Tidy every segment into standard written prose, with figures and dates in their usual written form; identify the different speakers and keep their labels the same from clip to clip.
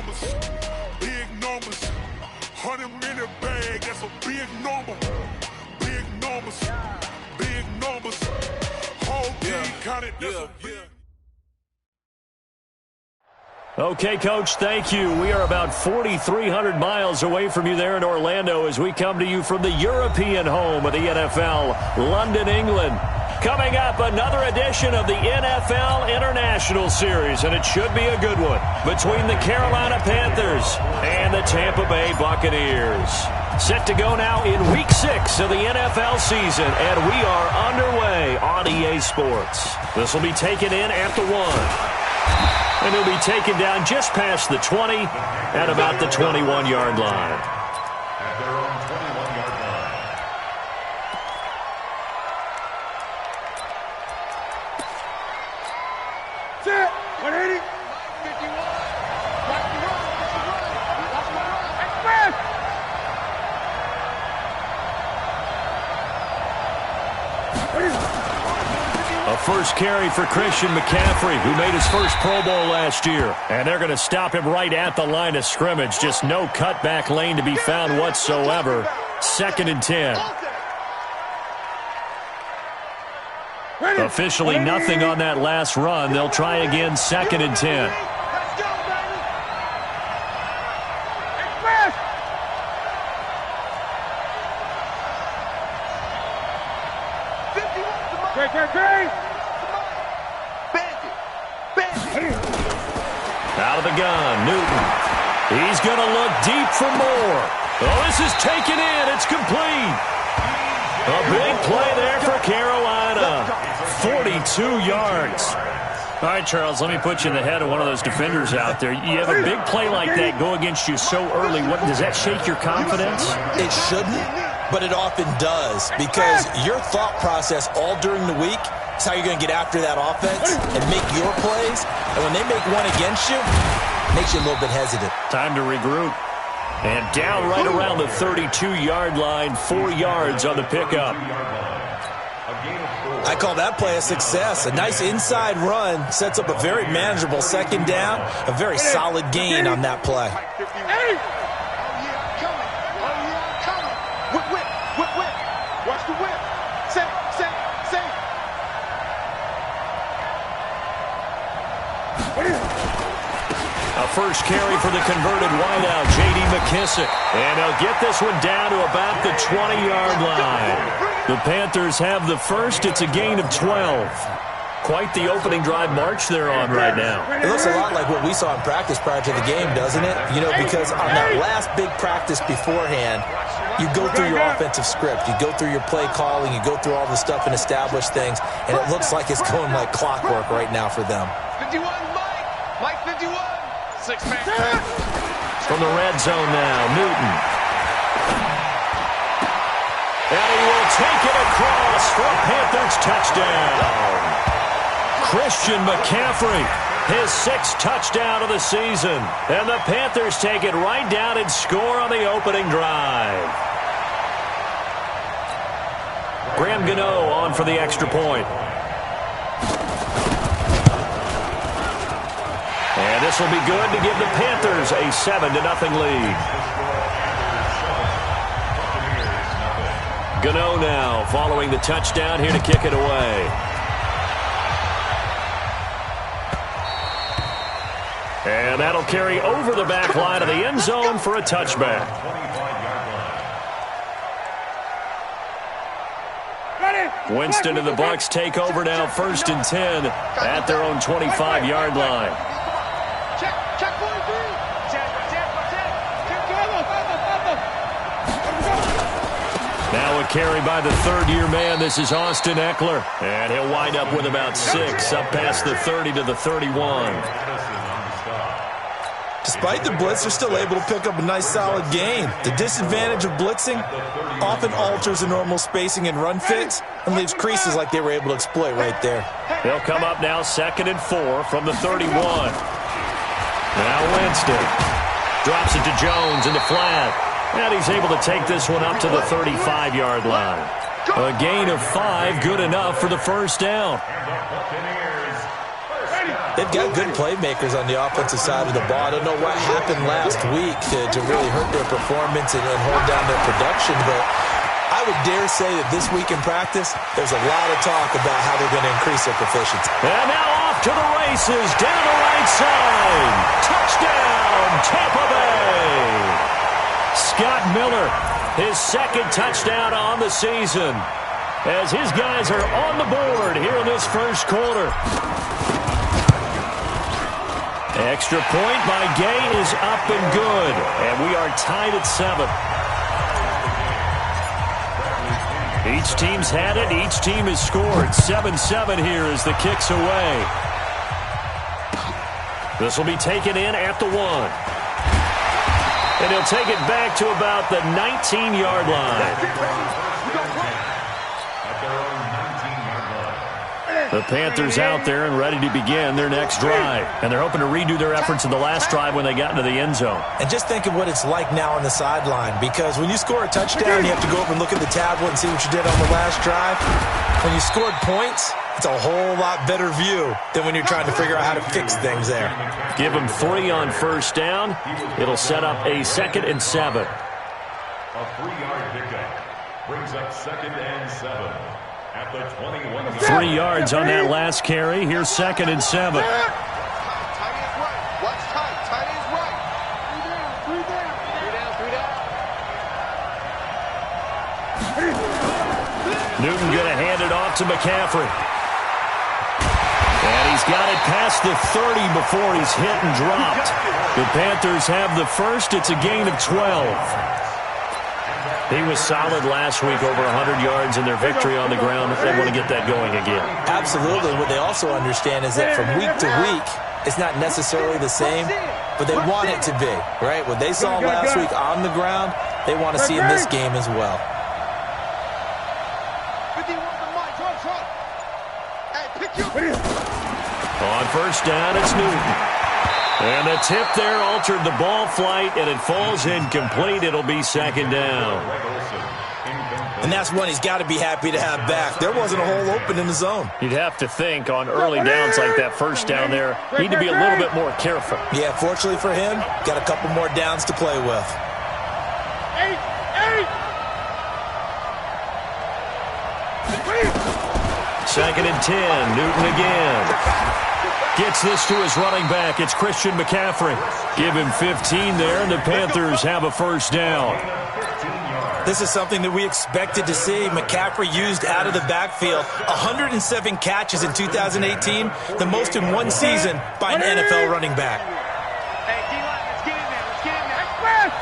Speaker 1: numbers, big numbers. 100 in the bag, that's a big number. Big numbers, big numbers. Whole team counted, that's a big.
Speaker 2: Okay, Coach, thank you. We are about 4,300 miles away from you there in Orlando as we come to you from the European home of the NFL, London, England. Coming up, another edition of the NFL International Series, and it should be a good one, between the Carolina Panthers and the Tampa Bay Buccaneers. Set to go now in Week 6 of the NFL season, and we are underway on EA Sports. This will be taken in at the 1. And he'll be taken down just past the 20 at about the 21-yard line.
Speaker 3: At their own 21-yard line.
Speaker 1: Set. 180. 51. Watch the run. Watch the run. Express.
Speaker 2: A first carry for Christian McCaffrey, who made his first Pro Bowl last year. And they're going to stop him right at the line of scrimmage. Just no cutback lane to be found whatsoever. 2nd and 10. Officially nothing on that last run. They'll try again 2nd and 10. Out of the gun, Newton. He's going to look deep for more. Oh, this is taken in. It's complete. A big play there for Carolina. 42 yards. All right, Charles, let me put you in the head of one of those defenders out there. You have a big play like that go against you so early. Does that shake your confidence?
Speaker 4: It shouldn't, but it often does, because your thought process all during the week is how you're going to get after that offense and make your plays. And when they make one against you, it makes you a little bit hesitant.
Speaker 2: Time to regroup. And down right around the 32-yard line, 4 yards on the pickup.
Speaker 4: I call that play a success. A nice inside run sets up a very manageable 2nd down. A very solid gain on that play.
Speaker 1: Watch the whip. Say.
Speaker 2: A first carry for the converted wideout, J.D. McKissick. And they'll get this one down to about the 20-yard line. The Panthers have the first. It's a gain of 12. Quite the opening drive march they're on right now.
Speaker 4: It looks a lot like what we saw in practice prior to the game, doesn't it? You know, because on that last big practice beforehand, you go through your offensive script. You go through your play calling. You go through all the stuff and establish things. And it looks like it's going like clockwork right now for them.
Speaker 1: 51, Mike 51. 6-man.
Speaker 2: From the red zone now, Newton. And he will take it across for a Panthers touchdown. Christian McCaffrey, his 6th touchdown of the season. And the Panthers take it right down and score on the opening drive. Graham Gano on for the extra point. And this will be good to give the Panthers a 7-0 lead. Gano now following the touchdown here to kick it away. And that'll carry over the back line of the end zone for a touchback. Winston and the Bucs take over now, 1st and 10 at their own 25-yard line. Now a carry by the 3rd-year man. This is Austin Eckler. And he'll wind up with about 6 up past the 30 to the 31.
Speaker 4: Despite the blitz, they're still able to pick up a nice solid gain. The disadvantage of blitzing often alters the normal spacing and run fits and leaves creases like they were able to exploit right there.
Speaker 2: They'll come up now 2nd and 4 from the 31. Now Winston drops it to Jones in the flat. And he's able to take this one up to the 35-yard line. A gain of 5, good enough for the first down.
Speaker 4: They've got good playmakers on the offensive side of the ball. I don't know what happened last week to really hurt their performance and hold down their production, but I would dare say that this week in practice, there's a lot of talk about how they're going to increase their proficiency.
Speaker 2: And now off to the races, down the right side. Touchdown, Tampa Bay. Scott Miller, his second touchdown on the season, as his guys are on the board here in this first quarter. Extra point by Gay is up and good, and we are tied at 7. Each team's had it. Each team has scored. 7-7 here as the kick's away. This will be taken in at the 1. And he'll take it back to about the 19-yard line. The Panthers out there and ready to begin their next drive. And they're hoping to redo their efforts in the last drive when they got into the end zone.
Speaker 4: And just think of what it's like now on the sideline, because when you score a touchdown, you have to go up and look at the tablet and see what you did on the last drive. When you scored points, it's a whole lot better view than when you're trying to figure out how to fix things there.
Speaker 2: Give them 3 on first down. It'll set up a 2nd and 7.
Speaker 3: A 3-yard pickup brings up 2nd and 7. At the 21.
Speaker 2: 3 yards on that last carry. Here's 2nd and 7. Newton going to hand it off to McCaffrey. And he's got it past the 30 before he's hit and dropped. The Panthers have the first. It's a gain of 12. He was solid last week, over 100 yards in their victory on the ground. They want to get that going again.
Speaker 4: Absolutely. What they also understand is that from week to week, it's not necessarily the same, but they want it to be, right? What they saw last week on the ground, they want to see in this game as well.
Speaker 2: On first down, it's Newton. And the tip there altered the ball flight, and it falls incomplete. It'll be 2nd down.
Speaker 4: And that's one he's got to be happy to have back. There wasn't a hole open in the zone.
Speaker 2: You'd have to think on early downs like that first down there, need to be a little bit more careful.
Speaker 4: Yeah, fortunately for him, got a couple more downs to play with.
Speaker 2: 2nd and 10, Newton again. Gets this to his running back. It's Christian McCaffrey. Give him 15 there, and the Panthers have a first down.
Speaker 4: This is something that we expected to see. McCaffrey used out of the backfield. 107 catches in 2018, the most in one season by an NFL running back.
Speaker 5: Hey, D-line, let's get in there. Let's get in there. Express!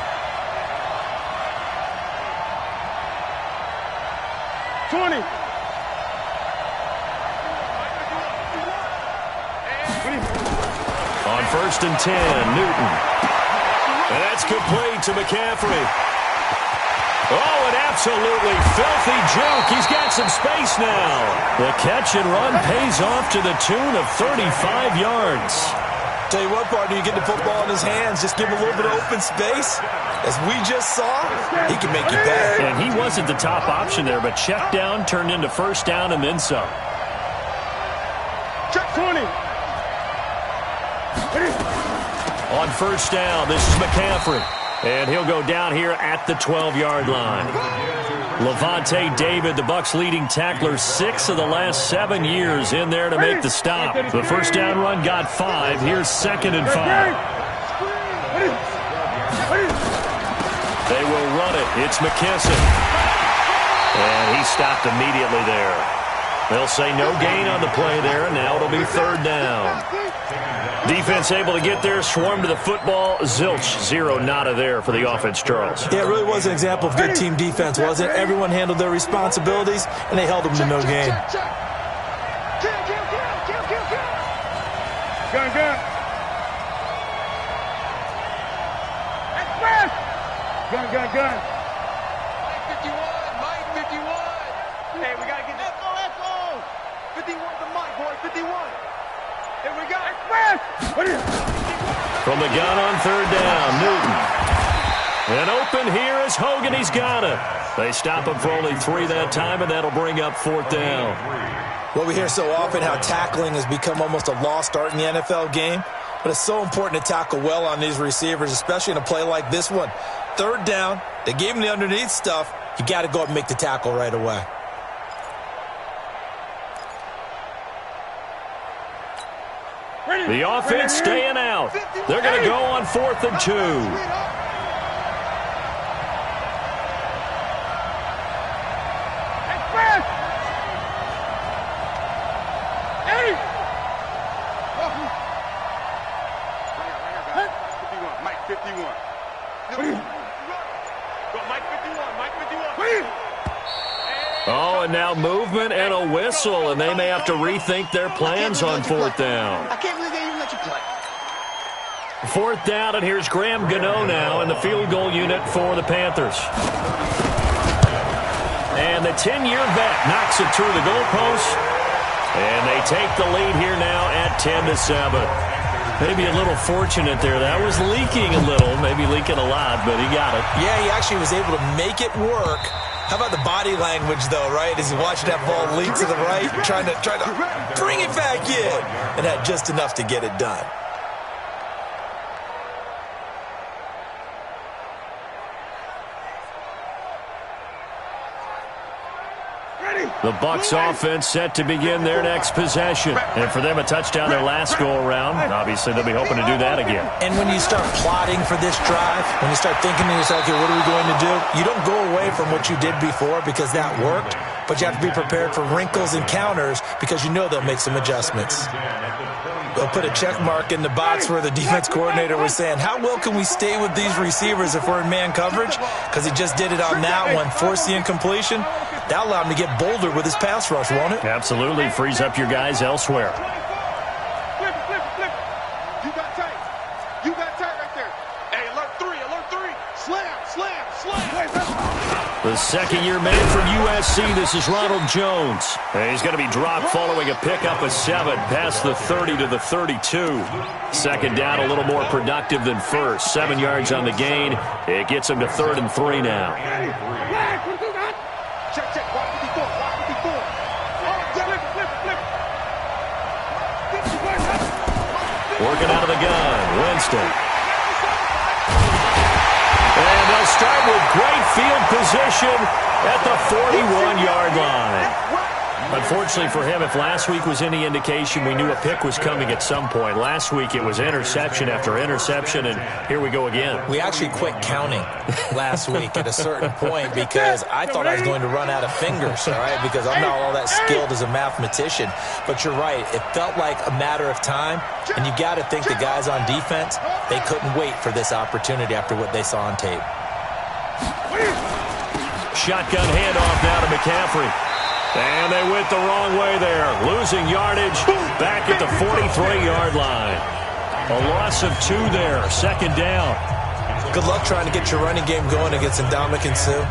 Speaker 5: 20.
Speaker 2: On 1st and 10, Newton. And that's complete to McCaffrey. Oh, an absolutely filthy juke. He's got some space now. The catch and run pays off to the tune of 35 yards.
Speaker 4: Tell you what, partner, you get the football in his hands, just give him a little bit of open space. As we just saw, he can make you pay.
Speaker 2: And he wasn't the top option there, but check down turned into first down and then some.
Speaker 5: Check 20.
Speaker 2: On first down, this is McCaffrey. And he'll go down here at the 12-yard line. Levante David, the Bucs' leading tackler, 6 of the last 7 years in there to make the stop. The first down run got 5. Here's 2nd and 5. They will run it. It's McKesson. And he stopped immediately there. They'll say no gain on the play there, and now it'll be 3rd down. Defense able to get there, swarm to the football. Zilch, 0 nada there for the offense, Charles.
Speaker 4: Yeah, it really was an example of good team defense, wasn't it? Everyone handled their responsibilities, and they held them to no gain.
Speaker 5: Gun, gun. Express! Gun, gun, gun. 51, Mike, 51. Hey, we got to get that. Let's go. 51 to Mike, boy, 51. Here we go. Express!
Speaker 2: From the gun on 3rd down, Newton. And open here is Hogan. He's got it. They stop him for only 3 that time, and that'll bring up 4th down.
Speaker 4: Well, we hear so often how tackling has become almost a lost art in the NFL game. But it's so important to tackle well on these receivers, especially in a play like this one. 3rd down, they gave him the underneath stuff. You got to go up and make the tackle right away.
Speaker 2: The offense staying out. They're going to go on 4th and 2. Oh, and now movement and a whistle, and they may have to rethink their plans on 4th down.
Speaker 5: I can't believe they even let you play.
Speaker 2: 4th down, and here's Graham Gano now in the field goal unit for the Panthers. And the 10-year vet knocks it through the goalpost, and they take the lead here now at 10-7. Maybe a little fortunate there. That was leaking a little, maybe leaking a lot, but he got it.
Speaker 4: Yeah, he actually was able to make it work. How about the body language, though, right? As he watched that ball leak to the right, trying to bring it back in, and had just enough to get it done.
Speaker 2: The Bucs offense set to begin their next possession. And for them, a touchdown their last go-around. Obviously, they'll be hoping to do that again.
Speaker 4: And when you start plotting for this drive, when you start thinking to yourself, okay, what are we going to do? You don't go away from what you did before because that worked, but you have to be prepared for wrinkles and counters because you know they'll make some adjustments. They'll put a check mark in the box where the defense coordinator was saying, how well can we stay with these receivers if we're in man coverage? Because he just did it on that one, forced the incompletion. That'll allow him to get bolder with his pass rush, won't it?
Speaker 2: Absolutely. Frees up your guys elsewhere.
Speaker 5: Flip. You got tight. You got tight right there. Hey, alert 3. Slam.
Speaker 2: The second-year man from USC, this is Ronald Jones. And he's going to be dropped following a pickup of 7 past the 30 to the 32. Second down, a little more productive than first. 7 yards on the gain. It gets him to 3rd and 3 now.
Speaker 5: Check. Watch 54.
Speaker 2: Working out of the gun, Winston. And they'll start with great field position at the 41-yard line. Unfortunately for him, if last week was any indication, we knew a pick was coming at some point. Last week it was interception after interception, and here we go again.
Speaker 4: We actually quit counting last week at a certain point because I thought I was going to run out of fingers, all right, because I'm not all that skilled as a mathematician. But you're right. It felt like a matter of time, and you got to think the guys on defense, they couldn't wait for this opportunity after what they saw on tape.
Speaker 2: Shotgun handoff now to McCaffrey. And they went the wrong way there. Losing yardage back at the 43-yard line. A loss of 2 there. Second down.
Speaker 4: Good luck trying to get your running game going against Ndamukong Suh.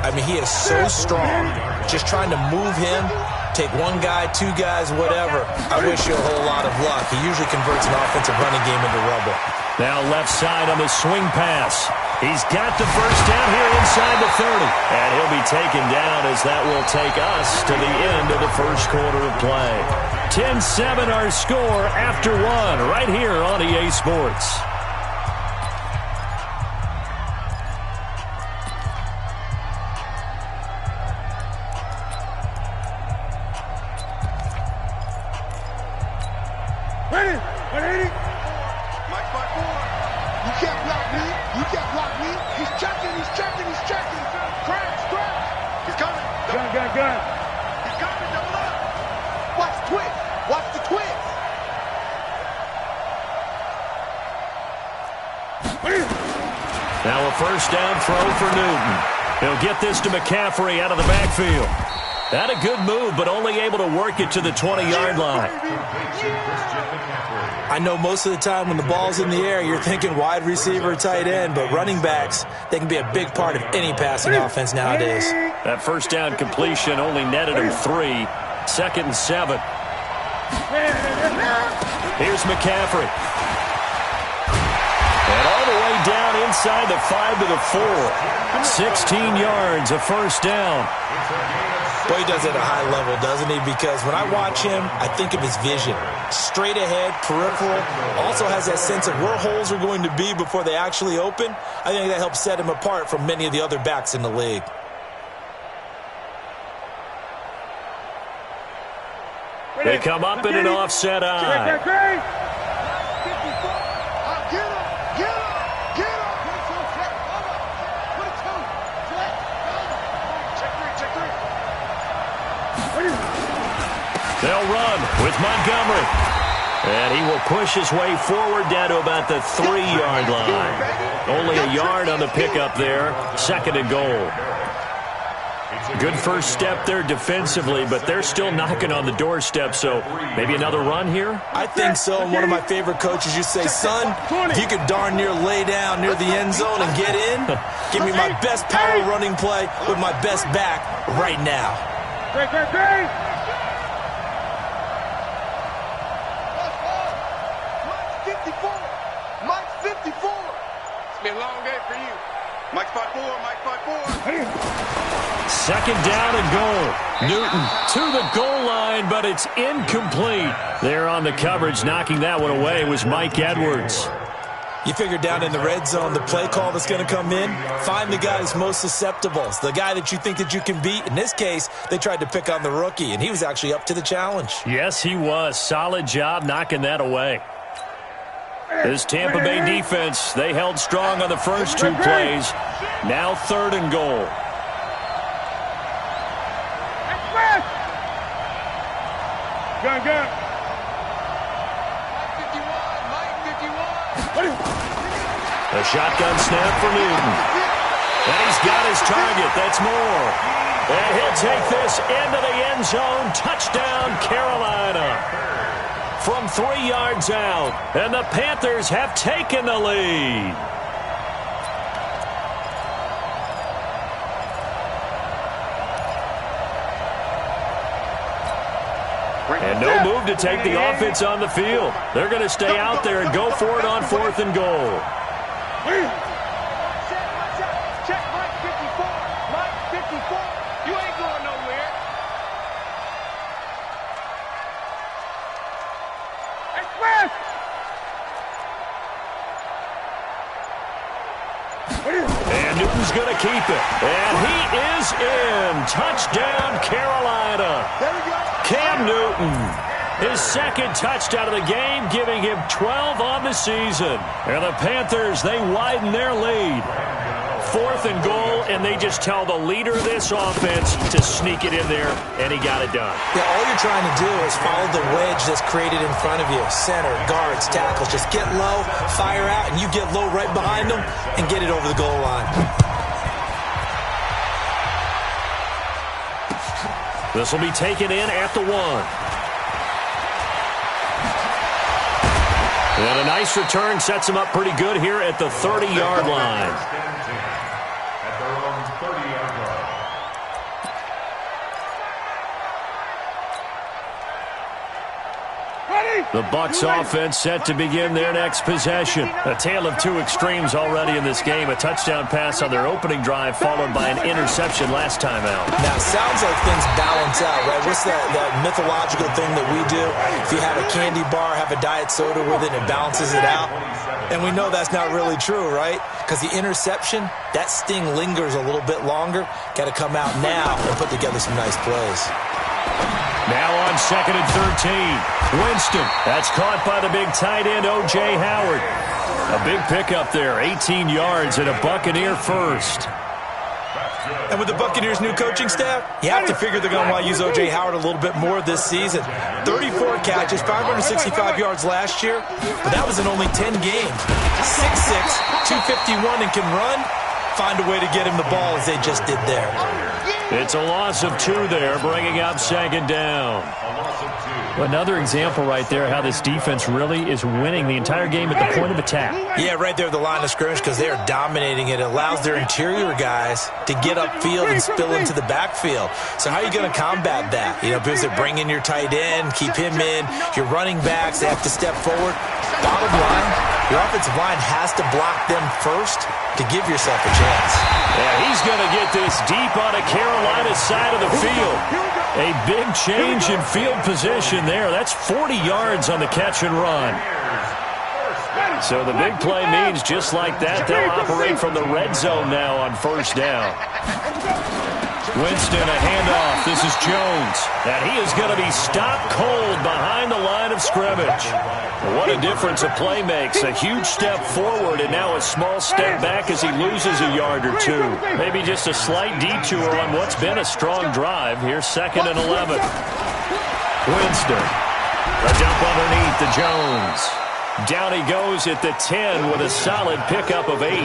Speaker 4: I mean, he is so strong. Just trying to move him, take 1 guy, 2 guys, whatever. I wish you a whole lot of luck. He usually converts an offensive running game into rubble.
Speaker 2: Now left side on the swing pass. He's got the first down here inside the 30. And he'll be taken down as that will take us to the end of the first quarter of play. 10-7 our score after 1 right here on EA Sports.
Speaker 5: Ready? Mike 4. You can't block me. He's checking. Crash. He's coming. Gun. He's coming, double up. Watch the twist.
Speaker 2: Now a first down throw for Newton. He'll get this to McCaffrey out of the backfield. Had a good move, but only able to work it to the 20-yard line.
Speaker 4: I know most of the time when the ball's in the air, you're thinking wide receiver, tight end, but running backs, they can be a big part of any passing offense nowadays.
Speaker 2: That first down completion only netted him 3. 2nd and 7. Here's McCaffrey. And all the way down inside the 5 to the 4. 16 yards, a first down.
Speaker 4: Boy, he does it at a high level, doesn't he? Because when I watch him, I think of his vision. Straight ahead, peripheral. Also has that sense of where holes are going to be before they actually open. I think that helps set him apart from many of the other backs in the league.
Speaker 2: They come up in an offset eye. They'll run with Montgomery. And he will push his way forward down to about the 3-yard line. Only a yard on the pickup there. 2nd and goal. Good first step there defensively, but they're still knocking on the doorstep, so maybe another run here?
Speaker 4: I think so. And one of my favorite coaches used to say, son, if you could darn near lay down near the end zone and get in, give me my best power running play with my best back right now.
Speaker 5: Mike's 54. It's been a long day for you. Mike's 5'4", Mike's 5'4".
Speaker 2: 2nd down and goal. Newton to the goal line, but it's incomplete. There on the coverage, knocking that one away was Mike Edwards.
Speaker 4: You figure down in the red zone, the play call that's going to come in, find the guy who's most susceptible, the guy that you think that you can beat. In this case, they tried to pick on the rookie, and he was actually up to the challenge.
Speaker 2: Yes, he was. Solid job knocking that away. This Tampa Bay defense, they held strong on the first 2 plays. Now 3rd and goal.
Speaker 5: Gun.
Speaker 2: A shotgun snap for Newton. And he's got his target. That's Moore. And he'll take this into the end zone. Touchdown, Carolina. From 3 yards out. And the Panthers have taken the lead. And no move to take the offense on the field. They're going to stay out there and go for it on 4th and goal.
Speaker 5: Check Mike 54. Mike 54. You ain't going nowhere. Express.
Speaker 2: And Newton's going to keep it. And he is in. Touchdown, Carolina.
Speaker 5: There we go.
Speaker 2: Cam Newton, his 2nd touchdown of the game, giving him 12 on the season. And the Panthers, they widen their lead. 4th and goal, and they just tell the leader of this offense to sneak it in there, and he got it done.
Speaker 4: Yeah, all you're trying to do is follow the wedge that's created in front of you. Center, guards, tackles. Just get low, fire out, and you get low right behind them and get it over the goal line.
Speaker 2: This will be taken in at the 1. And a nice return sets him up pretty good here at the 30-yard line.
Speaker 3: At their own 30-yard line.
Speaker 2: The Bucs offense set to begin their next possession. A tale of 2 extremes already in this game. A touchdown pass on their opening drive, followed by an interception last time out.
Speaker 4: Now, it sounds like things balance out, right? What's that mythological thing that we do? If you have a candy bar, have a diet soda with it, it balances it out. And we know that's not really true, right? Because the interception, that sting lingers a little bit longer. Got to come out now and put together some nice plays.
Speaker 2: Now on 2nd and 13. Winston. That's caught by the big tight end, O.J. Howard. A big pickup there. 18 yards and a Buccaneer first.
Speaker 4: And with the Buccaneers' new coaching staff, you have to figure they're going to want to use O.J. Howard a little bit more this season. 34 catches, 565 yards last year, but that was in only 10 games. 6'6", 251, and can run. Find a way to get him the ball as they just did there.
Speaker 2: It's a loss of 2 there, bringing up 2nd down. Another example right there how this defense really is winning the entire game at the point of attack.
Speaker 4: Yeah, right there at the line of scrimmage because they are dominating it. It allows their interior guys to get upfield and spill into the backfield. So how are you going to combat that? You know, because they bring in your tight end, keep him in. Your running backs, they have to step forward. Bottom line, Your offensive line has to block them first to give yourself a chance.
Speaker 2: Yeah, he's going to get this deep on a Carolina side of the field. A big change in field position there. That's 40 yards on the catch and run. So the big play means just like that, they'll operate from the red zone now on first down. Winston, a handoff. This is Jones. And he is going to be stopped cold behind the line of scrimmage. What a difference a play makes. A huge step forward and now a small step back as he loses a yard or two. Maybe just a slight detour on what's been a strong drive. Here's 2nd and 11. Winston. A dump underneath to Jones. Down he goes at the 10 with a solid pickup of 8.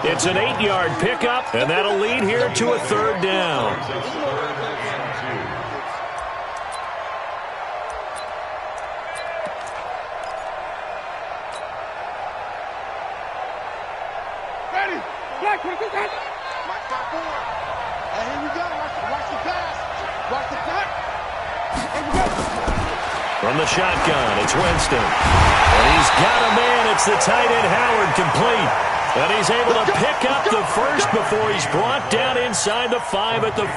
Speaker 2: It's an 8-yard pickup, and that'll lead here to a 3rd down.
Speaker 5: Ready? Black, watch the pass. Watch that board. And here we go. Watch the pass. Watch the pass. Here we go.
Speaker 2: From the shotgun, it's Winston. And he's got a man. It's the tight end Howard complete. And he's able to pick up the first before he's brought down inside the 5 at the 4.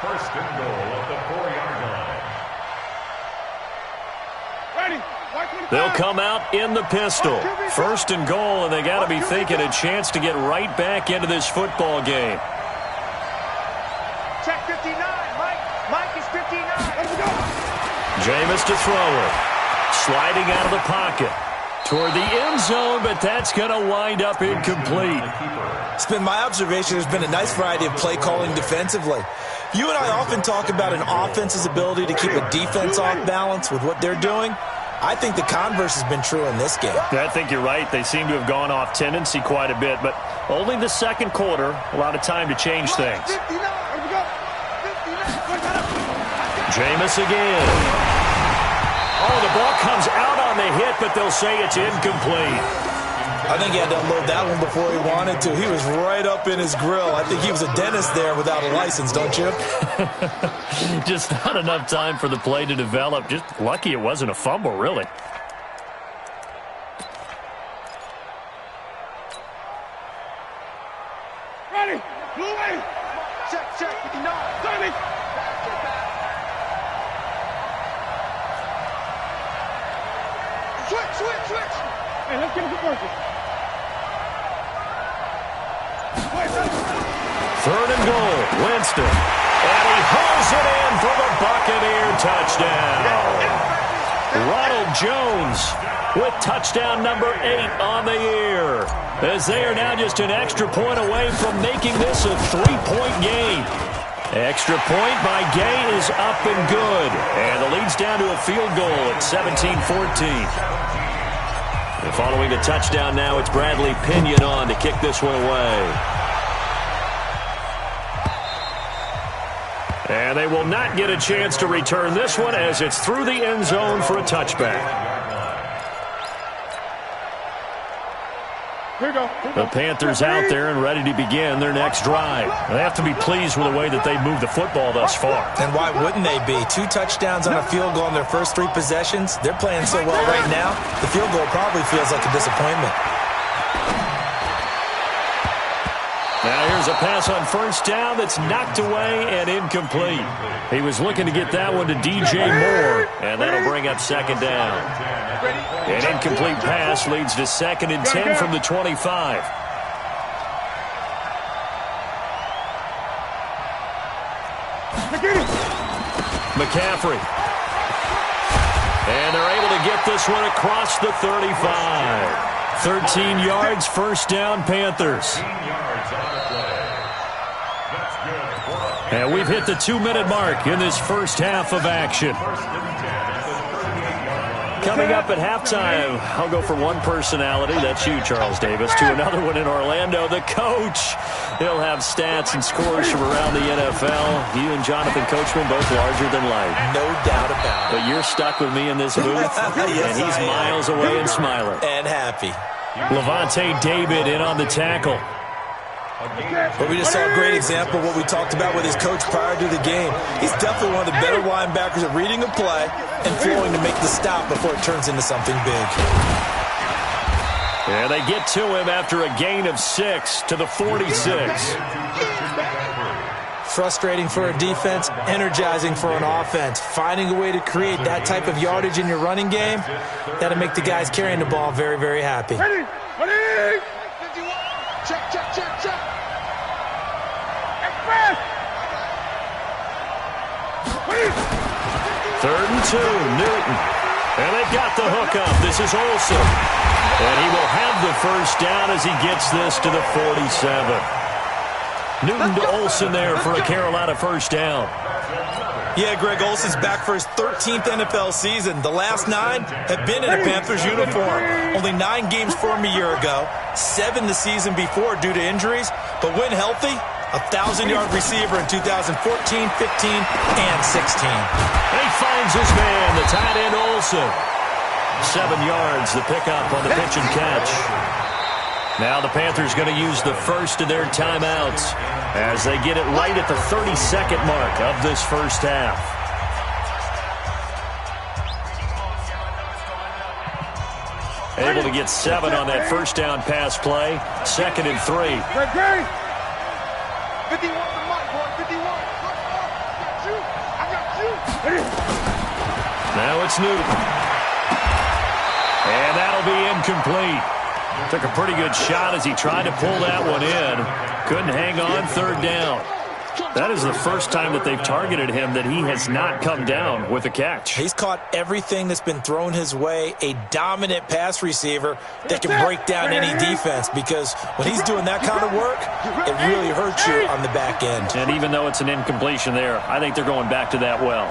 Speaker 3: First and goal at the 4-yard line.
Speaker 5: Ready?
Speaker 2: They'll come out in the pistol. 1st and goal, and they got to be thinking a chance to get right back into this football game.
Speaker 5: Check 59. Mike is 59. Let's go.
Speaker 2: Jameis to throw it. Sliding out of the pocket. Toward the end zone, but that's going to wind up incomplete.
Speaker 4: It's been my observation there's been a nice variety of play calling defensively. You and I often talk about an offense's ability to keep a defense off balance with what they're doing. I think the converse has been true in this game.
Speaker 2: I think you're right. They seem to have gone off tendency quite a bit, but only the 2nd quarter, a lot of time to change things.
Speaker 5: 59. Here we go. 59.
Speaker 2: Jameis again. Oh, the ball comes out on the hit, but they'll say it's incomplete.
Speaker 4: I think he had to unload that one before he wanted to. He was right up in his grill. I think he was a dentist there without a license, don't you?
Speaker 2: Just not enough time for the play to develop. Just lucky it wasn't a fumble, really.
Speaker 5: Ready? Blue way. Check, 59. 30. Switch. Hey, let's get it working.
Speaker 2: 3rd and goal, Winston. And he hauls it in for the Buccaneer touchdown. Ronald Jones with touchdown number 8 on the year. As they are now just an extra point away from making this a 3-point game. Extra point by Gay is up and good. And the lead's down to a field goal at 17-14. And following the touchdown now, it's Bradley Pinion on to kick this one away. And they will not get a chance to return this one as it's through the end zone for a touchback.
Speaker 5: Here we go.
Speaker 2: The Panthers out there and ready to begin their next drive. They have to be pleased with the way that they've moved the football thus far.
Speaker 4: And why wouldn't they be? 2 touchdowns on a field goal in their first 3 possessions. They're playing so well right now, the field goal probably feels like a disappointment.
Speaker 2: Now here's a pass on first down that's knocked away and incomplete. He was looking to get that one to DJ Moore, and that'll bring up 2nd down. An incomplete pass leads to 2nd and 10 from the 25. McCaffrey. And they're able to get this one across the 35. 13 yards, first down, Panthers. And we've hit the 2-minute mark in this first half of action. Coming up at halftime, I'll go from one personality, that's you, Charles Davis, to another one in Orlando, the coach. He'll have stats and scores from around the NFL. You and Jonathan Coachman, both larger than life.
Speaker 4: No doubt about it.
Speaker 2: But you're stuck with me in this booth,
Speaker 4: Yes,
Speaker 2: and he's miles away and smiling.
Speaker 4: And happy.
Speaker 2: Levante David in on the tackle.
Speaker 4: But we just saw a great example of what we talked about with his coach prior to the game. He's definitely one of the better linebackers at reading a play and flowing to make the stop before it turns into something big.
Speaker 2: And they get to him after a gain of 6 to the 46.
Speaker 4: Frustrating for a defense, energizing for an offense. Finding a way to create that type of yardage in your running game, that'll make the guys carrying the ball very, very happy.
Speaker 5: Ready? Check. Express!
Speaker 2: 3rd and 2, Newton. And they've got the hookup. This is Olsen. And he will have the first down as he gets this to the 47. Newton to Olsen there for a Carolina first down.
Speaker 4: Yeah, Greg, Olsen's back for his 13th NFL season. The last 9 have been in a Panthers uniform. Only 9 games for him a year ago, 7 the season before due to injuries. But when healthy, a 1,000-yard receiver in 2014, 15, and 16.
Speaker 2: And he finds his man, the tight end Olsen. 7 yards, the pickup on the pitch and catch. Now the Panthers going to use the first of their timeouts as they get it right at the 32nd mark of this first half. Able to get 7 on that first down pass play. 2nd and 3.
Speaker 5: 51 to Mike, boy. 51. I got you.
Speaker 2: Now it's Newton. And that'll be incomplete. Took a pretty good shot as he tried to pull that one in. Couldn't hang on, 3rd down. That is the first time that they've targeted him that he has not come down with a catch.
Speaker 4: He's caught everything that's been thrown his way. A dominant pass receiver that can break down any defense, because when he's doing that kind of work, it really hurts you on the back end.
Speaker 2: And even though it's an incompletion there, I think they're going back to that well.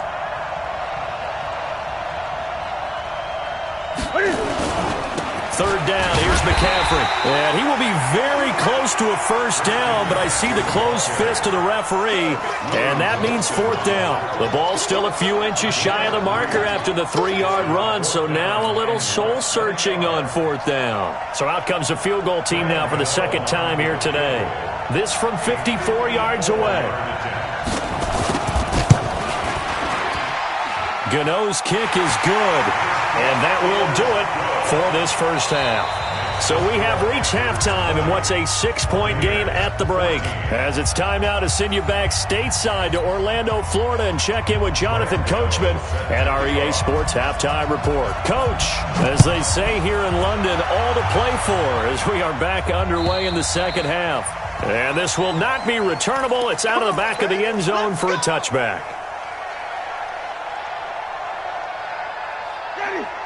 Speaker 2: Third down, here's McCaffrey. And he will be very close to a first down, but I see the closed fist of the referee, and that means 4th down. The ball's still a few inches shy of the marker after the 3-yard run, so now a little soul-searching on 4th down. So out comes a field goal team now for the 2nd time here today. This from 54 yards away. Gano's kick is good, and that will do it for this first half. So we have reached halftime in what's a 6-point game at the break. As it's time now to send you back stateside to Orlando, Florida, and check in with Jonathan Coachman at our EA Sports Halftime Report. Coach, as they say here in London, all to play for as we are back underway in the second half. And this will not be returnable. It's out of the back of the end zone for a touchback.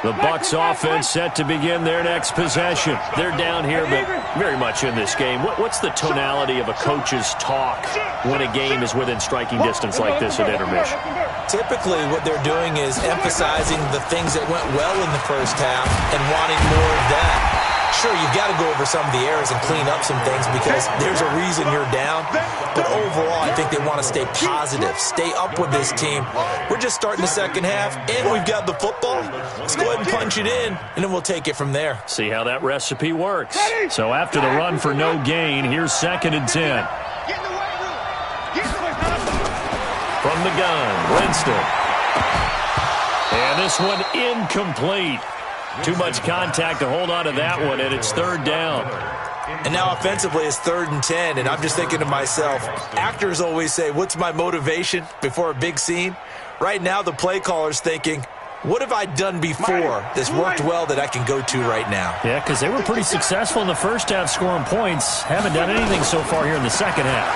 Speaker 2: The Bucs offense set to begin their next possession. They're down here, but very much in this game. What's the tonality of a coach's talk when a game is within striking distance like this at intermission?
Speaker 4: Typically, what they're doing is emphasizing the things that went well in the first half and wanting more of that. Sure, you've got to go over some of the errors and clean up some things because there's a reason you're down. But overall, I think they want to stay positive, stay up with this team. We're just starting the second half, and we've got the football. Let's go ahead and punch it in, and then we'll take it from there.
Speaker 2: See how that recipe works. So after the run for no gain, here's 2nd and 10. From the gun, Winston. And this one incomplete. Too much contact to hold on to that one, and it's 3rd down.
Speaker 4: And now offensively it's 3rd and 10, and I'm just thinking to myself, actors always say, what's my motivation before a big scene? Right now the play caller's thinking, what have I done before that's worked well that I can go to right now?
Speaker 2: Yeah, because they were pretty successful in the first half scoring points. Haven't done anything so far here in the second half.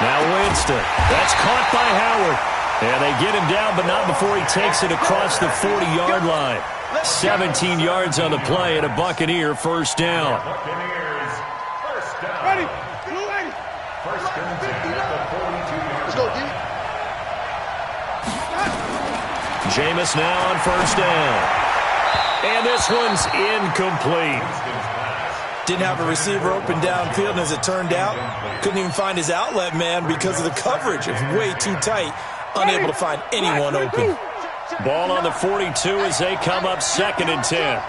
Speaker 2: Now Winston. That's caught by Howard. And they get him down, but not before he takes it across the 40-yard line. 17 yards on the play and a Buccaneer first down.
Speaker 3: Buccaneers first down.
Speaker 5: Ready. Blue 80.
Speaker 3: First and 10 at the 42-yard.
Speaker 5: Let's go, D.
Speaker 2: Jameis now on first down. And this one's incomplete.
Speaker 4: Didn't have a receiver open downfield, and as it turned out, couldn't even find his outlet man because of the coverage. It was way too tight, unable to find anyone open.
Speaker 2: Ball on the 42 as they come up 2nd and 10.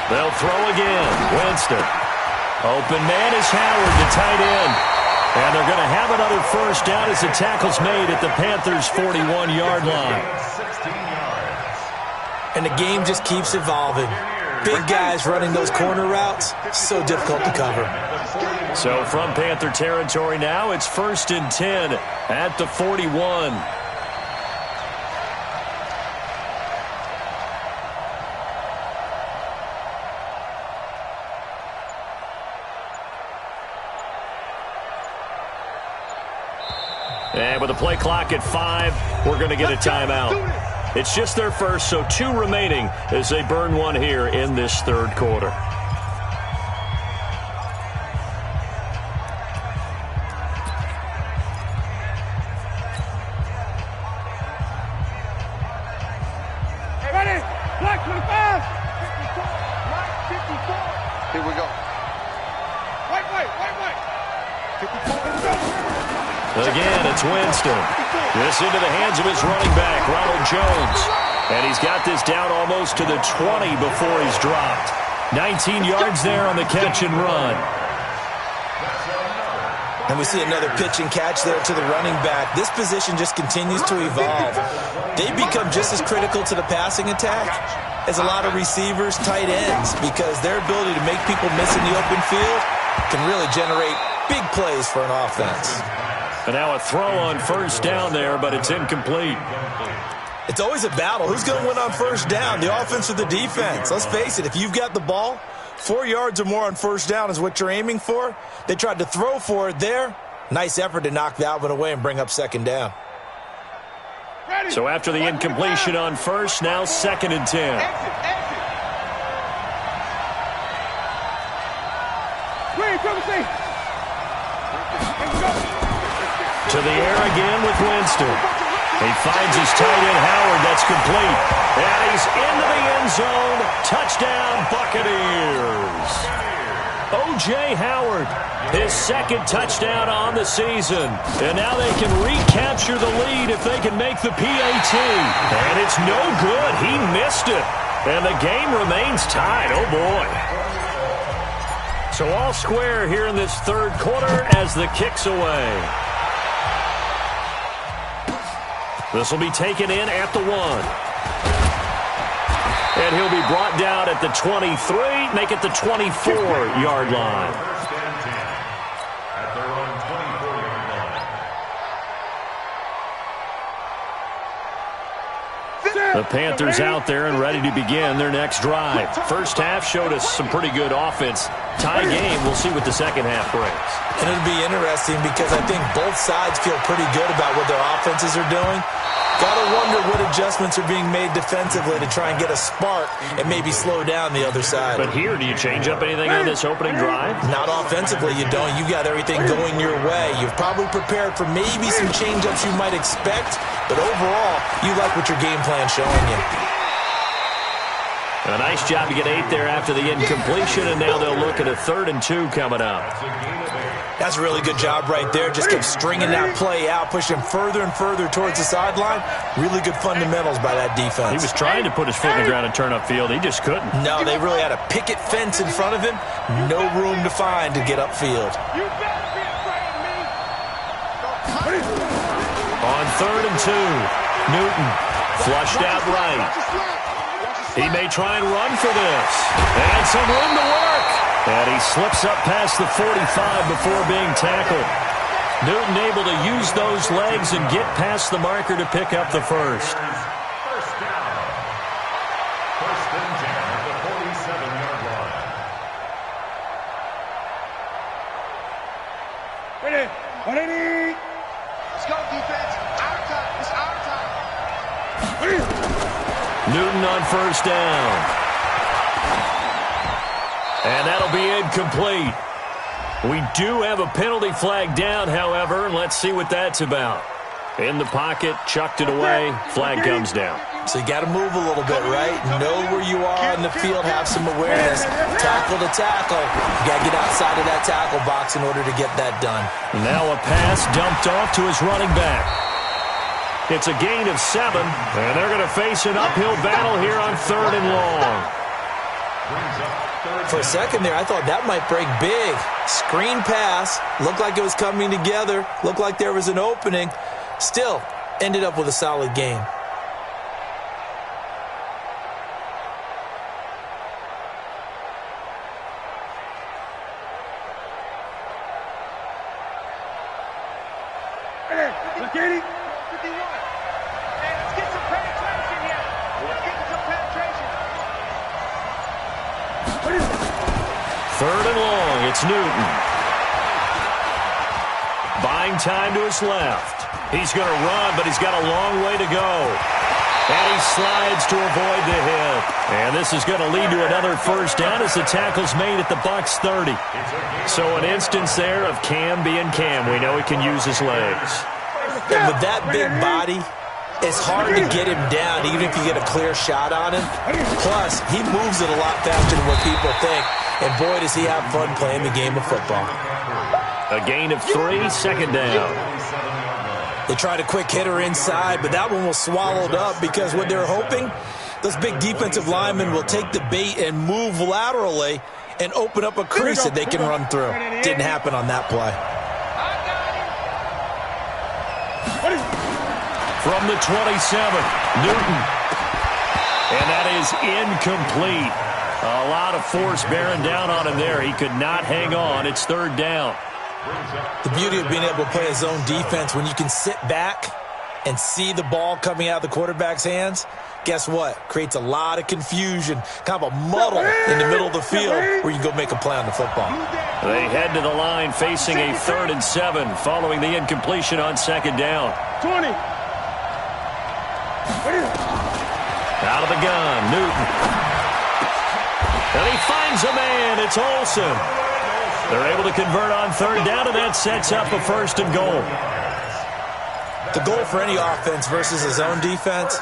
Speaker 2: They'll throw again. Winston. Open man is Howard, the tight end. And they're going to have another first down as the tackle's made at the Panthers' 41-yard line.
Speaker 4: And the game just keeps evolving. Big guys running those corner routes, so difficult to cover.
Speaker 2: So from Panther territory now, it's 1st and 10 at the 41. And with the play clock at 5, we're going to get a timeout. It's just their first, so 2 remaining as they burn one here in this third quarter.
Speaker 5: Hey, ready? Black 25. Right 54. Here we go. White. 54.
Speaker 2: Again, it's Winston. This into the hands of his running back, Ronald Jones. And he's got this down almost to the 20 before he's dropped. 19 yards there on the catch and run.
Speaker 4: And we see another pitch and catch there to the running back. This position just continues to evolve. They become just as critical to the passing attack as a lot of receivers, tight ends, because their ability to make people miss in the open field can really generate big plays for an offense.
Speaker 2: And now a throw on first down there, but it's incomplete.
Speaker 4: It's always a battle. Who's going to win on first down, the offense or the defense? Let's face it, if you've got the ball, 4 yards or more on first down is what you're aiming for. They tried to throw for it there. Nice effort to knock that one away and bring up second down.
Speaker 2: So after the incompletion on first, now 2nd and 10. To the air again with Winston. He finds his tight end, Howard. That's complete. And he's into the end zone. Touchdown, Buccaneers. O.J. Howard, his 2nd touchdown on the season. And now they can recapture the lead if they can make the PAT. And it's no good. He missed it. And the game remains tied. Oh, boy. So all square here in this third quarter as the kick's away. This will be taken in at the 1. And he'll be brought down at the 23, make it the 24-yard line.
Speaker 3: First and 10 at their own 24-yard line.
Speaker 2: The Panthers out there and ready to begin their next drive. First half showed us some pretty good offense. Tie game, we'll see what the second half brings.
Speaker 4: And it'll be interesting because I think both sides feel pretty good about what their offenses are doing. Got to wonder what adjustments are being made defensively to try and get a spark and maybe slow down the other side.
Speaker 2: But here, do you change up anything on this opening drive?
Speaker 4: Not offensively, you don't. You got everything going your way. You've probably prepared for maybe some change-ups you might expect, but overall, you like what your game plan's showing you.
Speaker 2: A nice job to get 8 there after the incompletion, and now they'll look at a 3rd and 2 coming up.
Speaker 4: That's a really good job right there. Just kept stringing that play out, pushing further and further towards the sideline. Really good fundamentals by that defense.
Speaker 2: He was trying to put his foot in the ground and turn upfield. He just couldn't.
Speaker 4: No, they really had a picket fence in front of him. No room to find to get upfield.
Speaker 2: On 3rd and 2, Newton flushed out right. He may try and run for this. And some room to work. And he slips up past the 45 before being tackled. Newton able to use those legs and get past the marker to pick up the first.
Speaker 3: First down. First and 10 at the 47-yard line.
Speaker 5: Ready? Let's go, defense. Our time. It's our time.
Speaker 2: Newton on first down. And that'll be incomplete. We do have a penalty flag down, however, and let's see what that's about. In the pocket, chucked it away, flag comes down.
Speaker 4: So you got to move a little bit, right? Know where you are on the field, have some awareness. Tackle to tackle. You got to get outside of that tackle box in order to get that done.
Speaker 2: Now a pass dumped off to his running back. It's a gain of 7, and they're going to face an uphill battle here on 3rd and long.
Speaker 3: Brings up
Speaker 4: For a second there, I thought that might break big. Screen pass. Looked like it was coming together. Looked like there was an opening. Still, ended up with a solid game.
Speaker 5: Let's get it. 51. Hey, let's get some penetration here. Let's get some penetration.
Speaker 2: Third and long, it's Newton. Buying time to his left. He's going to run, but he's got a long way to go. And he slides to avoid the hit. And this is going to lead to another first down as the tackle's made at the Bucs 30. So an instance there of Cam being Cam. We know he can use his legs.
Speaker 4: And with that big body, it's hard to get him down even if you get a clear shot on him. Plus, he moves it a lot faster than what people think. And boy, does he have fun playing the game of football.
Speaker 2: A gain of 3, second down.
Speaker 4: They tried a quick hitter inside, but that one was swallowed up because what they're hoping, those big defensive linemen will take the bait and move laterally and open up a crease that they can run through. Didn't happen on that play.
Speaker 2: From the 27, Newton. And that is incomplete. A lot of force bearing down on him there. He could not hang on. It's third down.
Speaker 4: The beauty of being able to play a zone defense when you can sit back and see the ball coming out of the quarterback's hands, guess what? Creates a lot of confusion, kind of a muddle in the middle of the field where you can go make a play on the football.
Speaker 2: They head to the line facing a 3rd and 7 following the incompletion on second down.
Speaker 5: 20.
Speaker 2: Out of the gun, Newton. And he finds a man. It's Olsen. They're able to convert on third down, and that sets up a 1st and goal.
Speaker 4: The goal for any offense versus a zone defense,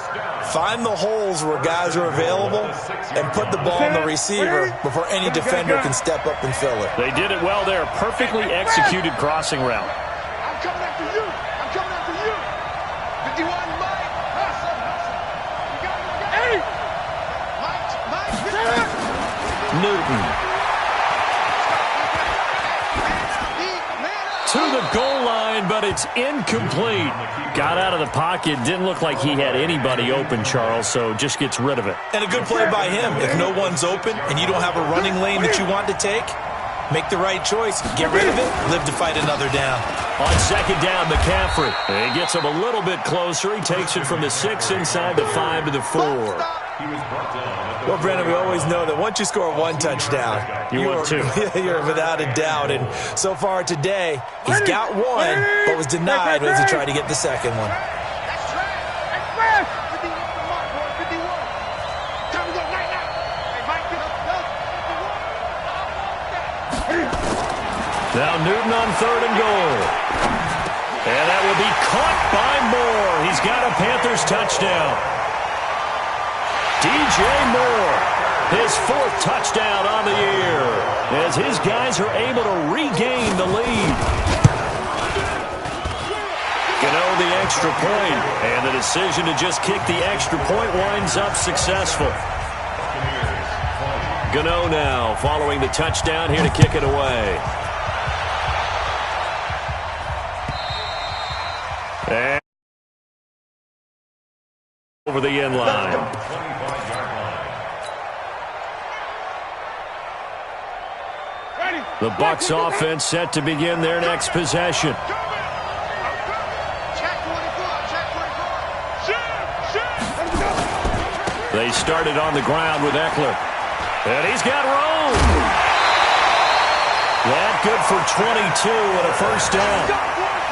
Speaker 4: find the holes where guys are available and put the ball on the receiver before any defender can step up and fill it.
Speaker 2: They did it well there. Perfectly executed crossing route.
Speaker 5: I'm coming after you. I'm coming after you. 51, Mike. Hustle, hustle. You got it. Hey. Mike.
Speaker 2: Newton. To the goal line, but it's incomplete. Got out of the pocket. Didn't look like he had anybody open, Charles, so just gets rid of it.
Speaker 4: And a good play by him. If no one's open and you don't have a running lane that you want to take, make the right choice. Get rid of it. Live to fight another down.
Speaker 2: On second down, McCaffrey. He gets him a little bit closer. He takes it from the 6 inside the 5 to the 4.
Speaker 4: Well, Brandon, we always know that once you score one touchdown,
Speaker 2: you're
Speaker 4: without a doubt. And so far today, he's got one, but was denied as he tried to get the second one.
Speaker 2: Now Newton on 3rd and goal. And that will be caught by Moore. He's got a Panthers touchdown. DJ Moore, his 4th touchdown on the year, as his guys are able to regain the lead. Gano the extra point, and the decision to just kick the extra point winds up successful. Gano now following the touchdown here to kick it away. And over the end line. The Bucs offense set to begin their next possession. They started on the ground with Eckler. And he's got room. That good for 22 and a first down.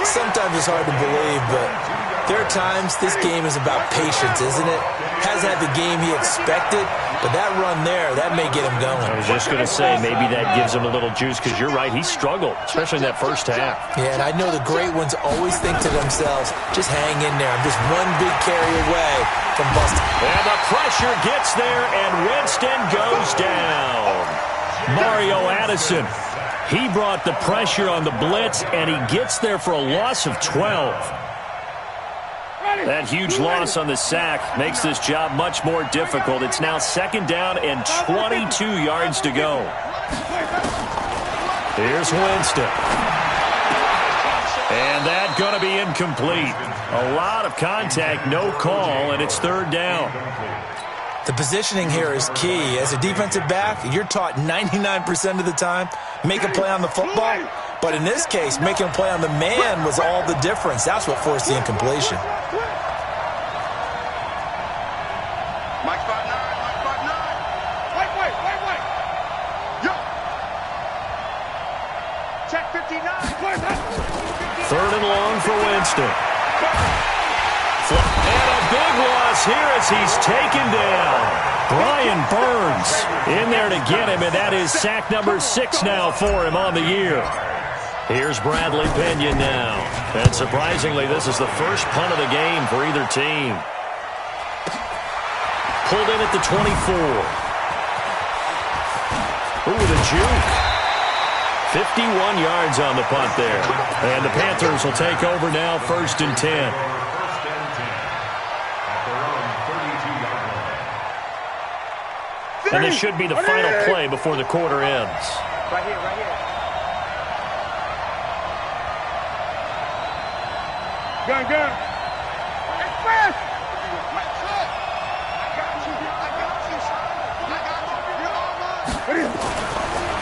Speaker 4: Sometimes it's hard to believe, but there are times this game is about patience, isn't it? Hasn't had the game he expected, but that run there, that may get him going.
Speaker 2: I was just going to say, maybe that gives him a little juice, because you're right, he struggled, especially in that first half.
Speaker 4: Yeah, and I know the great ones always think to themselves, just hang in there. I'm just one big carry away from busting.
Speaker 2: And the pressure gets there, and Winston goes down. Mario Addison, he brought the pressure on the blitz, and he gets there for a loss of 12. That huge loss on the sack makes this job much more difficult. It's now 2nd down and 22 yards to go. Here's Winston. And that's going to be incomplete. A lot of contact, no call, and it's 3rd down.
Speaker 4: The positioning here is key. As a defensive back, you're taught 99% of the time, make a play on the football. But in this case, making a play on the man was all the difference. That's what forced the incompletion.
Speaker 5: Mike 5'9", Mike 5'9". Wait. Yo. Check 59.
Speaker 2: 3rd and long for Winston. And a big loss here as he's taken down. Brian Burns in there to get him, and that is sack number 6 now for him on the year. Here's Bradley Pena now. And surprisingly, this is the first punt of the game for either team. Pulled in at the 24. Ooh, the juke. 51 yards on the punt there. And the Panthers will take over now, 1st and 10. And this should be the final play before the quarter ends.
Speaker 5: Right here. Gun. Express!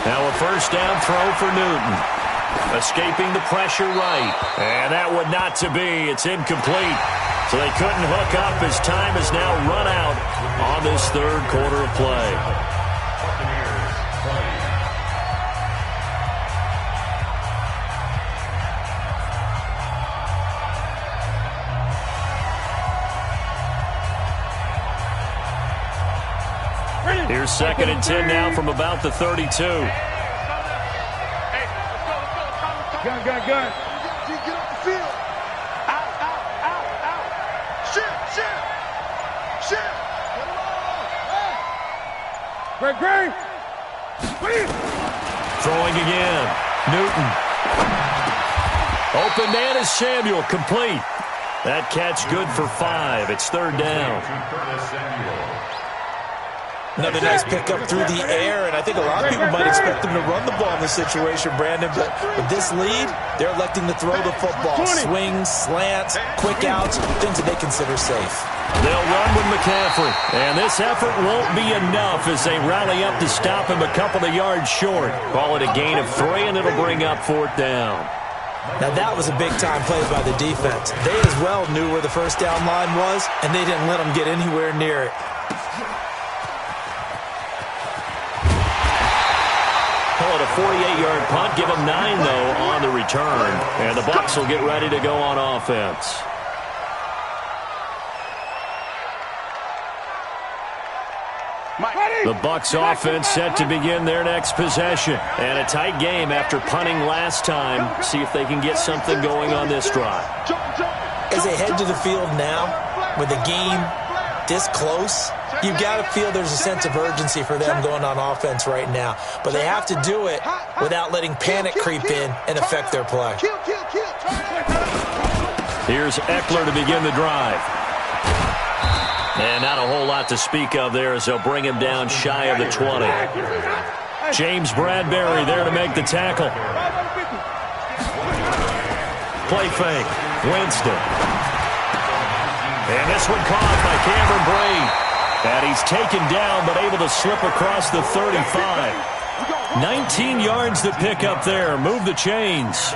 Speaker 2: Now a 1st down throw for Newton. Escaping the pressure right. And that would not to be. It's incomplete. So they couldn't hook up as time has now run out on this 3rd quarter of play. Here's 2nd and 10 now from about the 32.
Speaker 5: Gun. Get off the field. Out. Shit. Great.
Speaker 2: Throwing again. Newton. Open man is Samuel. Complete. That catch good for 5. It's 3rd down.
Speaker 4: Another nice pickup through the air, and I think a lot of people might expect them to run the ball in this situation, Brandon, but with this lead, they're electing to throw the football. Swings, slants, quick outs, things that they consider safe.
Speaker 2: They'll run with McCaffrey, and this effort won't be enough as they rally up to stop him a couple of yards short. Call it a gain of 3, and it'll bring up 4th down.
Speaker 4: Now that was a big-time play by the defense. They as well knew where the 1st down line was, and they didn't let them get anywhere near it.
Speaker 2: Call it a 48-yard punt. Give them 9, though, on the return. And the Bucs will get ready to go on offense. The Bucs offense set to begin their next possession. And a tight game after punting last time. See if they can get something going on this drive.
Speaker 4: As they head to the field now, with the game this close, you've got to feel there's a sense of urgency for them going on offense right now. But they have to do it without letting panic creep in and affect their play.
Speaker 2: Here's Eckler to begin the drive. And not a whole lot to speak of there as they'll bring him down shy of the 20. James Bradbury there to make the tackle. Play fake. Winston. And this one caught by Cameron Braid. And he's taken down but able to slip across the 35. 19 yards to pick up there. Move the chains.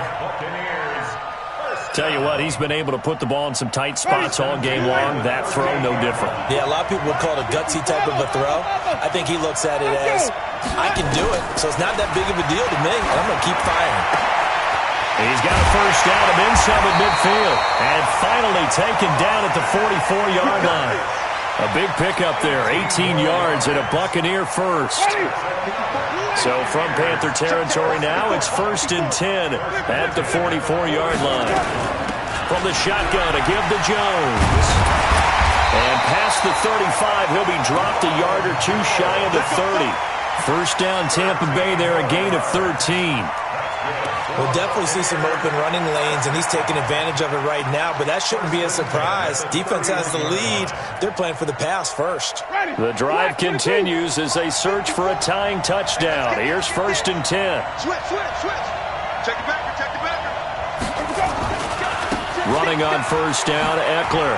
Speaker 2: Tell you what, he's been able to put the ball in some tight spots all game long. That throw, no different.
Speaker 4: Yeah, a lot of people would call it a gutsy type of a throw. I think he looks at it as, I can do it, so it's not that big of a deal to me, and I'm going to keep firing.
Speaker 2: He's got a 1st down of inside at midfield. And finally taken down at the 44-yard line. A big pickup there, 18 yards and a Buccaneer first. So from Panther territory now, it's 1st and 10 at the 44-yard line. From the shotgun, a give to Jones. And past the 35, he'll be dropped a yard or two shy of the 30. 1st down Tampa Bay there, a gain of 13.
Speaker 4: We'll definitely see some open running lanes, and he's taking advantage of it right now, but that shouldn't be a surprise. Defense has the lead. They're playing for the pass first.
Speaker 2: The drive continues as they search for a tying touchdown. Here's 1st and 10.
Speaker 5: Switch. Check it back.
Speaker 2: Running on 1st down, Eckler.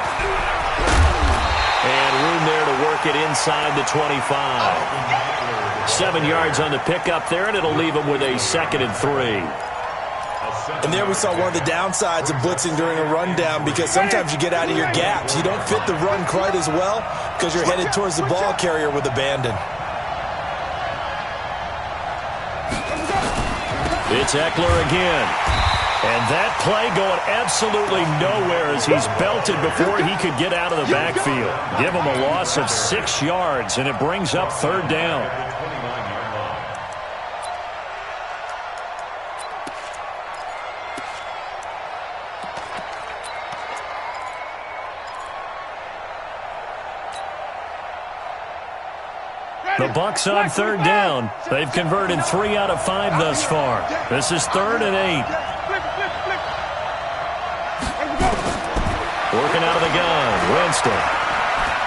Speaker 2: And room there to work it inside the 25. 7 yards on the pickup there, and it'll leave him with a 2nd and 3.
Speaker 4: And there we saw one of the downsides of blitzing during a rundown, because sometimes you get out of your gaps. You don't fit the run quite as well because you're headed towards the ball carrier with abandon.
Speaker 2: It's Eckler again. And that play going absolutely nowhere as he's belted before he could get out of the backfield. Give him a loss of 6 yards, and it brings up 3rd down. The Bucs on 3rd down. They've converted 3 out of 5 thus far. This is 3rd and 8. Working out of the gun, Winston.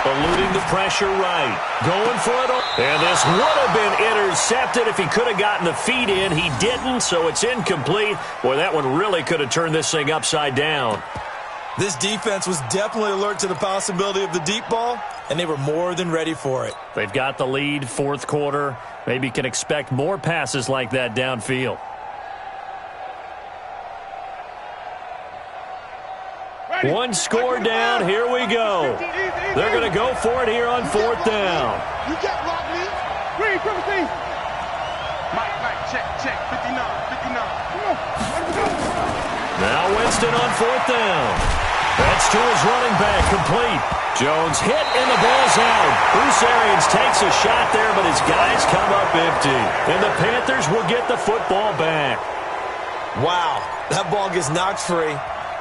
Speaker 2: Eluding the pressure right. Going for it. And this would have been intercepted if he could have gotten the feet in. He didn't, so it's incomplete. Boy, that one really could have turned this thing upside down.
Speaker 4: This defense was definitely alert to the possibility of the deep ball, and they were more than ready for it.
Speaker 2: They've got the lead, 4th quarter. Maybe can expect more passes like that downfield. One score down. Here we go. They're going to go for it here on 4th down.
Speaker 5: You got Rock Lee. Green, Mike, check. 59.
Speaker 2: Now Winston on 4th down. That's to his running back, complete. Jones hit and the ball's out. Bruce Arians takes a shot there, but his guys come up empty. And the Panthers will get the football back.
Speaker 4: Wow, that ball gets knocked free,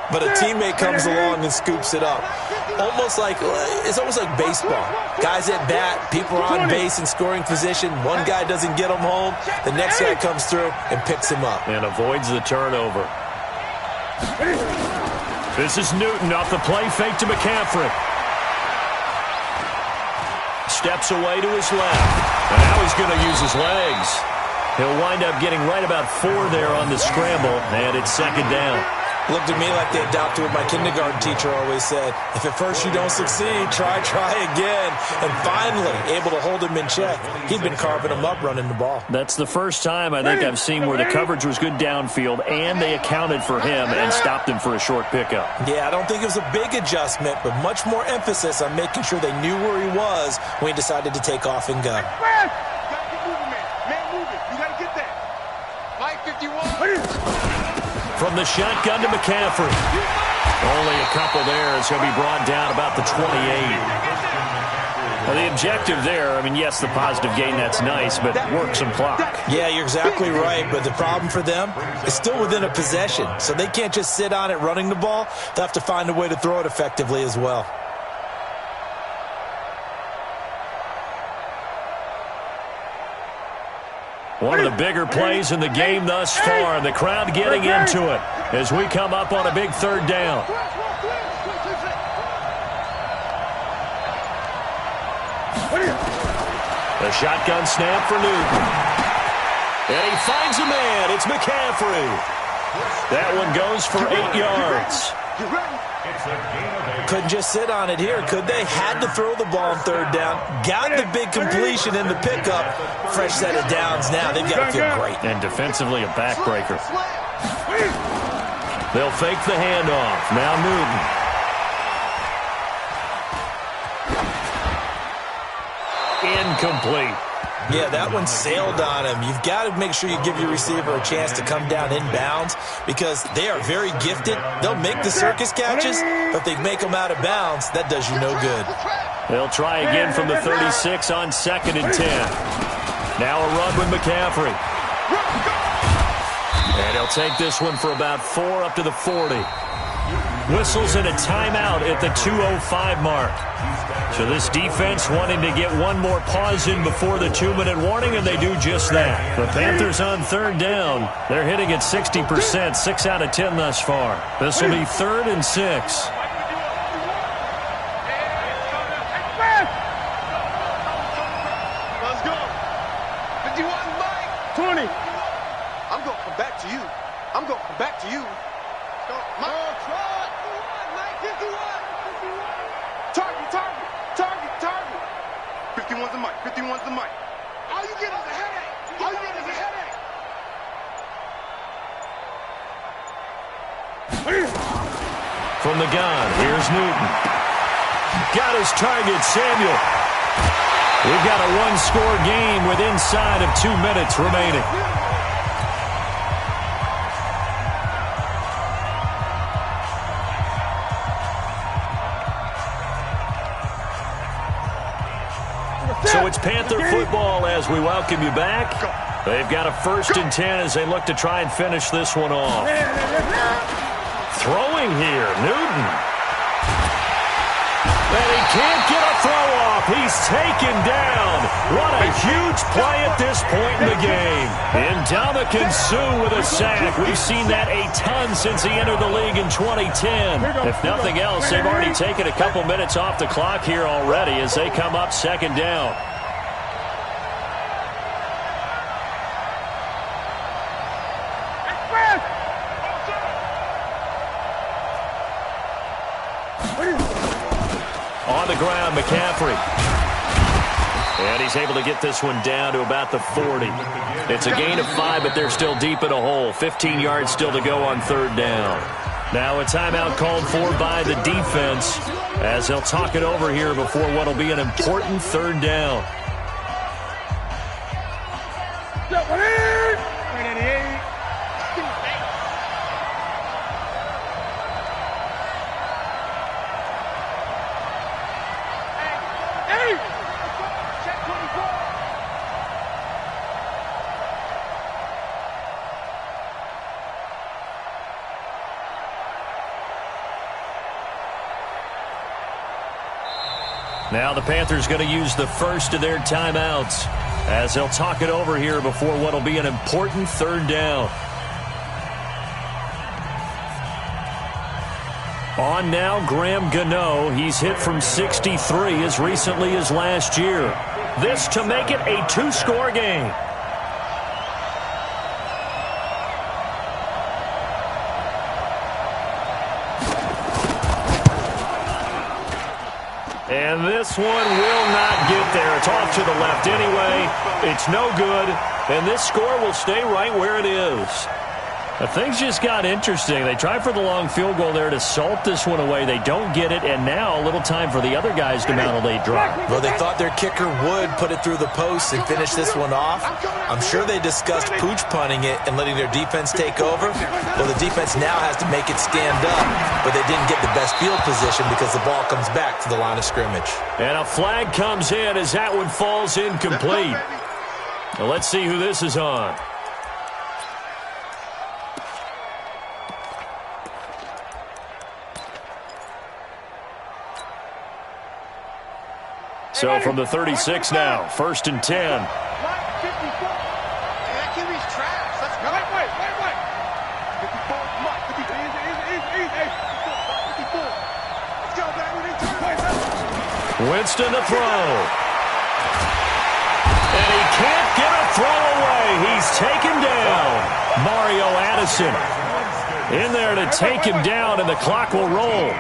Speaker 4: but a teammate comes along and scoops it up. It's almost like baseball. Guys at bat, people are on base in scoring position. One guy doesn't get him home. The next guy comes through and picks him up.
Speaker 2: And avoids the turnover. This is Newton off the play fake to McCaffrey. Steps away to his left. And now he's going to use his legs. He'll wind up getting right about 4 there on the scramble, and it's 2nd down.
Speaker 4: Looked at me like they adopted what my kindergarten teacher always said. If at first you don't succeed, try again. And finally, able to hold him in check. He'd been carving him up running the ball.
Speaker 2: That's the first time I think I've seen where the coverage was good downfield and they accounted for him and stopped him for a short pickup.
Speaker 4: Yeah, I don't think it was a big adjustment, but much more emphasis on making sure they knew where he was when he decided to take off and go.
Speaker 5: You gotta get moving, man. Move it. You gotta get that. Mike 51.
Speaker 2: From the shotgun to McCaffrey. Only a couple there as he'll be brought down about the 28. Well, the objective there, yes, the positive gain, that's nice, but work some clock.
Speaker 4: Yeah, you're exactly right, but the problem for them is still within a possession, so they can't just sit on it running the ball. They'll have to find a way to throw it effectively as well.
Speaker 2: One of the bigger plays in the game thus far, and the crowd getting into it as we come up on a big 3rd down. The shotgun snap for Newton. And he finds a man. It's McCaffrey. That one goes for 8 yards.
Speaker 4: Couldn't just sit on it here, could they? Had to throw the ball on 3rd down. Got the big completion in the pickup. Fresh set of downs now. They've got to feel great.
Speaker 2: And defensively a backbreaker. They'll fake the handoff. Now Newton. Incomplete.
Speaker 4: Yeah, that one sailed on him. You've got to make sure you give your receiver a chance to come down inbounds because they are very gifted. They'll make the circus catches, but they make them out of bounds. That does you no good.
Speaker 2: They'll try again from the 36 on 2nd and 10. Now a run with McCaffrey. And he'll take this one for about 4 up to the 40. Whistles in a timeout at the 2:05 mark. So this defense wanting to get one more pause in before the 2-minute warning, and they do just that. The Panthers on third down. They're hitting at 60%, 6 out of 10 thus far. This will be 3rd and 6.
Speaker 5: Let's go. 51, Mike. 20. I'm going to come back to you. I'm going to come back to you. Mike. 51. Target. 51's the mic. 51's the mic. All you get is a headache. All you get is a headache.
Speaker 2: From the gun, here's Newton. Got his target, Samuel. We've got a one-score game with inside of 2 minutes remaining. So it's Panther football as we welcome you back. They've got a 1st and 10 as they look to try and finish this one off. Throwing here, Newton. And he can't get a throw off. He's taken down. What a huge play at this point in the game. Ndamukong Suh with a sack. We've seen that a ton since he entered the league in 2010. If nothing else, they've already taken a couple minutes off the clock here already as they come up 2nd down. On the ground, McCaffrey. And he's able to get this one down to about the 40. It's a gain of 5, but they're still deep in a hole. 15 yards still to go on 3rd down. Now a timeout called for by the defense as they'll talk it over here before what will be an important 3rd down. Now the Panthers going to use the first of their timeouts as they'll talk it over here before what will be an important 3rd down. On now, Graham Gano. He's hit from 63 as recently as last year. This to make it a 2-score game. And this one will not get there. It's off to the left anyway. It's no good. And this score will stay right where it is. Things just got interesting. They tried for the long field goal there to salt this one away. They don't get it, and now a little time for the other guys to mount a late drive.
Speaker 4: Well, they thought their kicker would put it through the post and finish this one off. I'm sure they discussed pooch punting it and letting their defense take over. Well, the defense now has to make it stand up, but they didn't get the best field position because the ball comes back to the line of scrimmage. And
Speaker 2: a flag comes in as that one falls incomplete. Well, let's see who this is on. So from the 36 now, 1st and 10.
Speaker 5: That QB's trash. Let's go. Wait. 54, Mike. 54. Let's go, baby.
Speaker 2: Winston to throw. And he can't get a throw away. He's taken down. Mario Addison in there to take him down, and the clock will roll.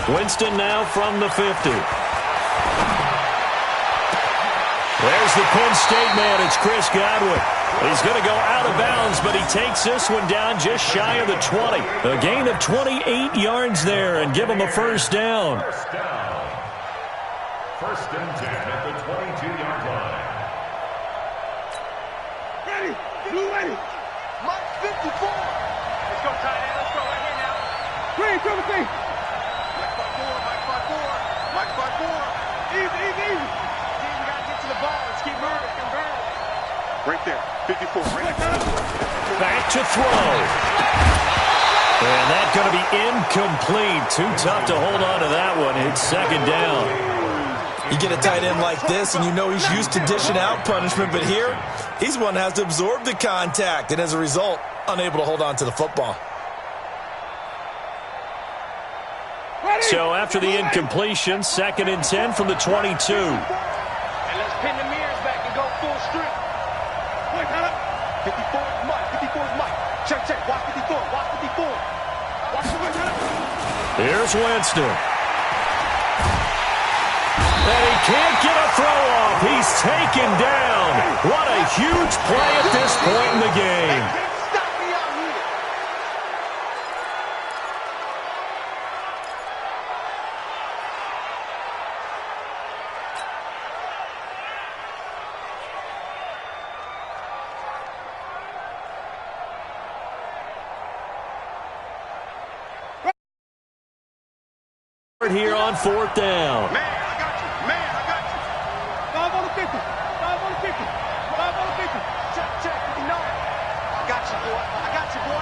Speaker 2: Winston now from the 50. There's the Penn State man. It's Chris Godwin. He's going to go out of bounds, but he takes this one down just shy of the 20. A gain of 28 yards there and give him a 1st down.
Speaker 3: 1st and 10 at the 22-yard line.
Speaker 5: Ready. Mike 54. Let's go, tight end. Let's go right here now. Green, come with me. Mike 5-4. Easy. We got to get to the ball. Let's keep moving. Right there. 54. Right there.
Speaker 2: Back to throw. And that's going to be incomplete. Too tough to hold on to that one. It's second down.
Speaker 4: You get a tight end like this, and you know he's used to dishing out punishment, but here, he's one that has to absorb the contact, and as a result, unable to hold on to the football.
Speaker 2: So after the incompletion, 2nd and 10 from the 22.
Speaker 5: And let's pin the mirrors back and go full strength. 54 is Mike. 54 is Mike. Check, check. Watch 54. Watch 54. Watch 54.
Speaker 2: Here's Winston. And he can't get a throw off. He's taken down. What a huge play at this point in the game.
Speaker 5: Stop me out here.
Speaker 2: Here on 4th down.
Speaker 5: Man, I got you. Man, I got you. 5 on the 50. 5 on the 50. 5 on the 50. Check, check. 59. I got you, boy. I got you, boy.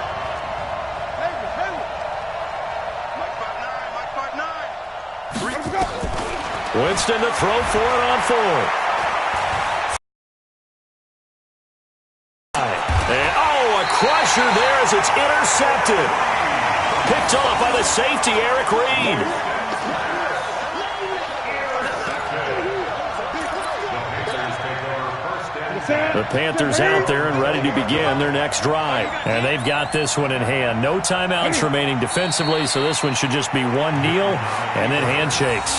Speaker 5: Hayward. Mike 5'9". Mike 5'9". Let's go.
Speaker 2: Winston to throw for it on 4th. And, a crusher there as it's intercepted. Picked off by the safety, Eric Reed. The Panthers out there and ready to begin their next drive. And they've got this one in hand. No timeouts remaining defensively, so this one should just be one kneel and then handshakes.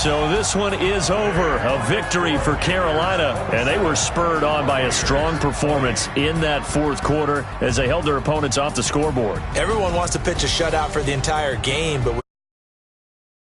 Speaker 2: So this one is over. A victory for Carolina, and they were spurred on by a strong performance in that 4th quarter as they held their opponents off the scoreboard.
Speaker 4: Everyone wants to pitch a shutout for the entire game, but